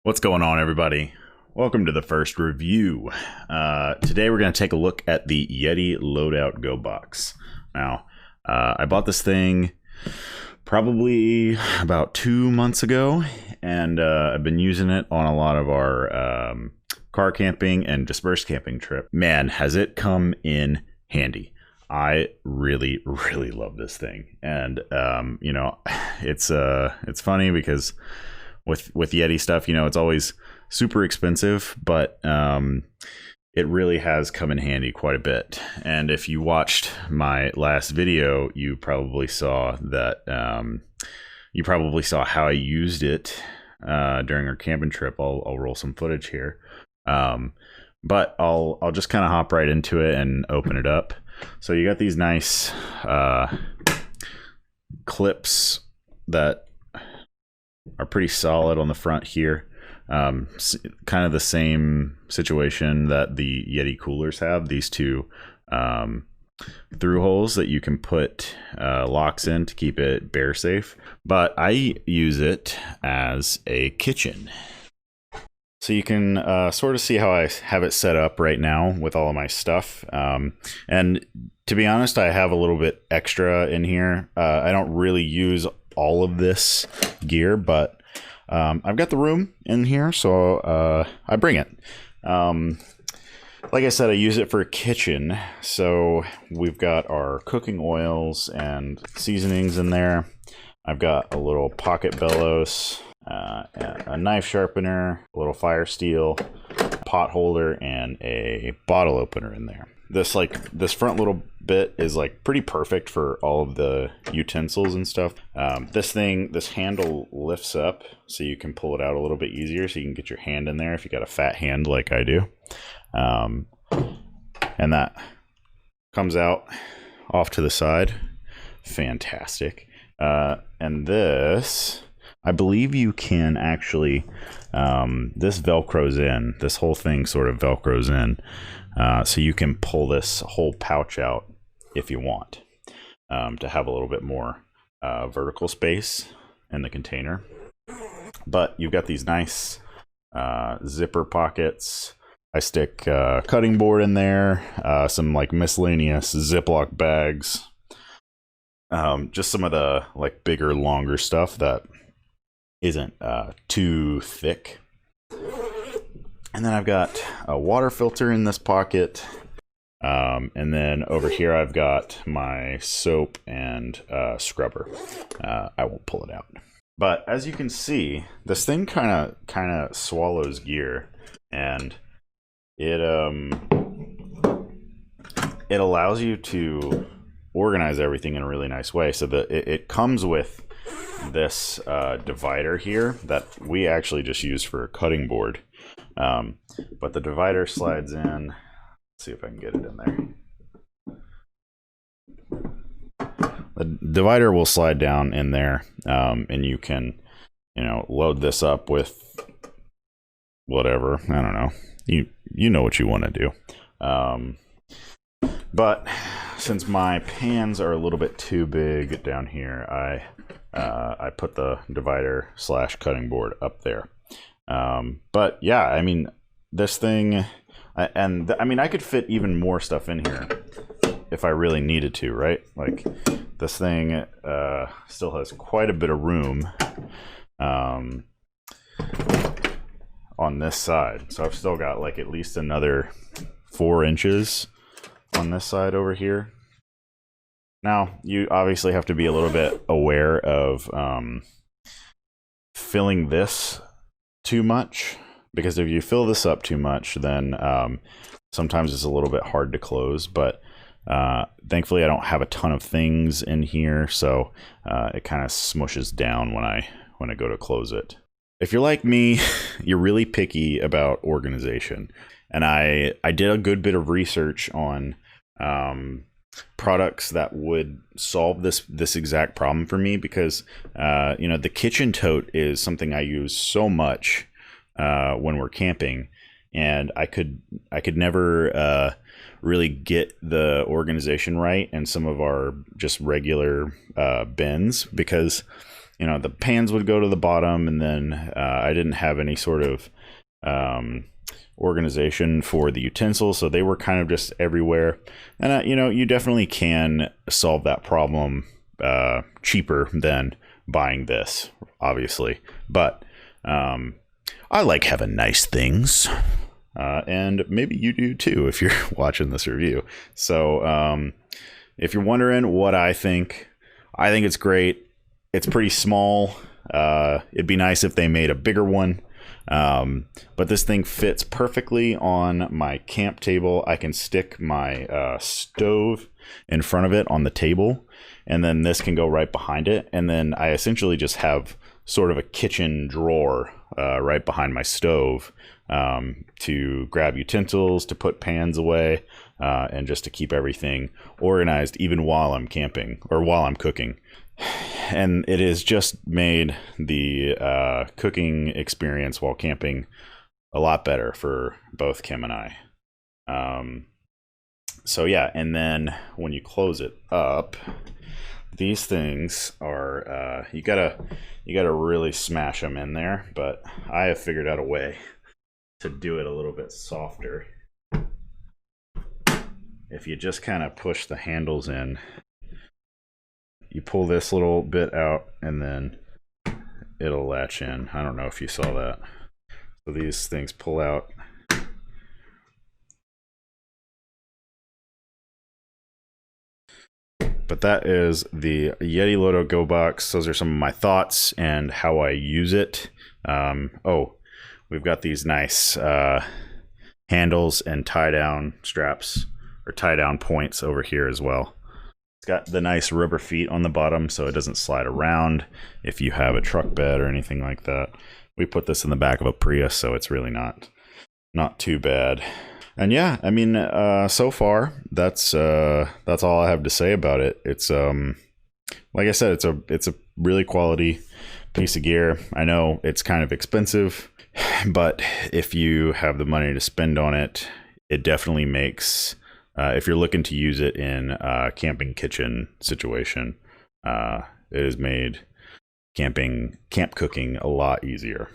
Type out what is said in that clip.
What's going on, everybody? Welcome to the first review. Today we're going to take a look at the Yeti Loadout Gobox. Now, I bought this thing probably about 2 months ago, and I've been using it on a lot of our car camping and dispersed camping trip. Man, has it come in handy. I really love this thing, and you know, it's funny because with Yeti stuff, you know, it's always super expensive, but it really has come in handy quite a bit. And if you watched my last video, you probably saw that how I used it during our camping trip. I'll roll some footage here, but I'll just kind of hop right into it and open it up. So you got these nice clips that are pretty solid on the front here. Kind of the same situation that the Yeti coolers have. These two through holes that you can put locks in to keep it bear safe. But I use it as a kitchen. So you can sort of see how I have it set up right now with all of my stuff. And to be honest, I have a little bit extra in here. I don't really use all of this gear, but I've got the room in here, so I bring it. Like I said, I use it for a kitchen. So we've got our cooking oils and seasonings in there. I've got a little pocket bellows, a knife sharpener, a little fire steel, pot holder, and a bottle opener in there. This front little bit is like pretty perfect for all of the utensils and stuff. This handle lifts up so you can pull it out a little bit easier, so you can get your hand in there if you got a fat hand like I do. And that comes out off to the side. Fantastic. And this, I believe you can actually, this Velcros in. This whole thing sort of Velcros in. So you can pull this whole pouch out if you want, to have a little bit more vertical space in the container. But you've got these nice zipper pockets. I stick cutting board in there, some like miscellaneous Ziploc bags, just some of the like bigger, longer stuff that isn't too thick. And then I've got a water filter in this pocket. And then over here I've got my soap and scrubber. I won't pull it out. But as you can see, this thing kind of swallows gear, and it allows you to organize everything in a really nice way. So that it comes with this divider here that we actually just use for a cutting board. But the divider slides in. Let's see if I can get it in there. The divider will slide down in there, and you can, you know, load this up with whatever. I don't know. You know what you want to do. But since my pans are a little bit too big down here, I put the divider / cutting board up there. But yeah, I mean, this thing, I mean, I could fit even more stuff in here if I really needed to, right? Like, this thing still has quite a bit of room on this side. So I've still got like at least another 4 inches on this side over here. Now, you obviously have to be a little bit aware of filling this too much, because if you fill this up too much, then sometimes it's a little bit hard to close. But thankfully I don't have a ton of things in here, so it kind of smushes down when I go to close it. If you're like me, you're really picky about organization, and I did a good bit of research on products that would solve this exact problem for me, because you know, the kitchen tote is something I use so much when we're camping, and I could never really get the organization right in some of our just regular bins, because the pans would go to the bottom, and then I didn't have any sort of organization for the utensils, so they were kind of just everywhere. And you definitely can solve that problem cheaper than buying this, obviously. But I like having nice things, and maybe you do too if you're watching this review. So if you're wondering what I think it's great. It's pretty small. It'd be nice if they made a bigger one. But this thing fits perfectly on my camp table. I can stick my stove in front of it on the table, and then this can go right behind it. And then I essentially just have sort of a kitchen drawer right behind my stove to grab utensils, to put pans away, and just to keep everything organized even while I'm camping or while I'm cooking. And it has just made the cooking experience while camping a lot better for both Kim and I. So yeah, and then when you close it up, these things are you gotta really smash them in there, but I have figured out a way to do it a little bit softer. If you just kind of push the handles in, you pull this little bit out and then it'll latch in. I don't know if you saw that. So these things pull out. But that is the Yeti Loadout Gobox. Those are some of my thoughts and how I use it. We've got these nice handles and tie down straps or tie down points over here as well. It's got the nice rubber feet on the bottom so it doesn't slide around if you have a truck bed or anything like that. We put this in the back of a Prius, so it's really not too bad. And yeah, I mean, so far that's all I have to say about it. It's like I said, it's a really quality piece of gear. I know it's kind of expensive, but if you have the money to spend on it, it definitely makes if you're looking to use it in a camping kitchen situation, it has made camp cooking a lot easier.